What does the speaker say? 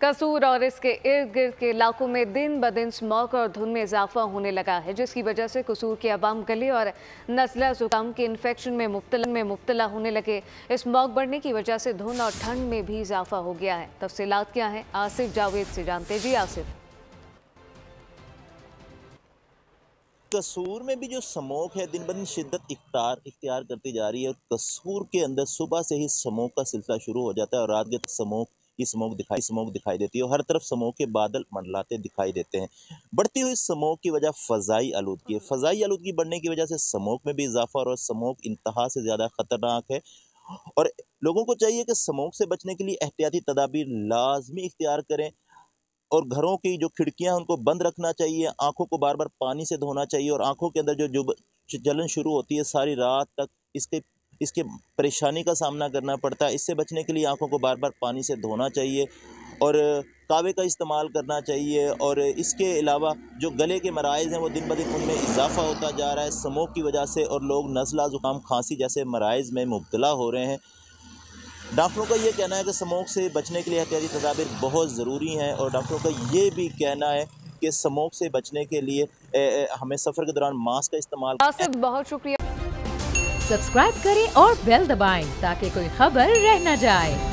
कसूर और इसके इर्द गिर्द के इलाकों में दिन ब दिन स्मॉग और धुंध में इजाफा होने लगा है, जिसकी वजह से कसूर के अवाम गले और नज़ला जुकाम के इन्फेक्शन में मुब्तला होने लगे। स्मॉग बढ़ने की वजह से धुंध और ठंड में भी इजाफा हो गया है। तफसीलात क्या है, आसिफ जावेद से जानते। जी आसिफ। कसूर में भी जो स्मोक है दिन ब दिन शिद्दत इख्तियार करती जा रही है। और कसूर के अंदर सुबह से ही स्मोक का सिलसिला शुरू हो जाता है और रात के स्मोक दिखाई देती है और हर तरफ स्मोक के बादल मंडलाते दिखाई देते हैं। बढ़ती हुई स्मोक की वजह फ़ज़ाई आलूदगी है। फ़ज़ाई आलूदगी बढ़ने की वजह से स्मोक में भी इजाफा और स्मोक इंतहा से ज़्यादा ख़तरनाक है और लोगों को चाहिए कि स्मोक से बचने के लिए एहतियाती तदाबीर लाजमी इख्तियार करें और घरों की जो खिड़कियां उनको बंद रखना चाहिए। आंखों को बार बार पानी से धोना चाहिए और आंखों के अंदर जो जलन शुरू होती है सारी रात तक इसके परेशानी का सामना करना पड़ता है। इससे बचने के लिए आंखों को बार बार पानी से धोना चाहिए और कावे का इस्तेमाल करना चाहिए। और इसके अलावा जो गले के मराइज़ हैं वो दिन ब दिन उनमें इजाफा होता जा रहा है स्मोक की वजह से और लोग नज़ला ज़ुकाम खांसी जैसे मराइज़ में मुब्तला हो रहे हैं। डॉक्टरों का ये कहना है कि स्मोक से बचने के लिए एहतियाती तदाबीर बहुत ज़रूरी हैं और डॉक्टरों का ये भी कहना है कि स्मोक से बचने के लिए हमें सफ़र के दौरान मास्क का इस्तेमाल। आसिफ बहुत शुक्रिया। सब्सक्राइब करें और बेल दबाएं ताकि कोई खबर रह न जाए।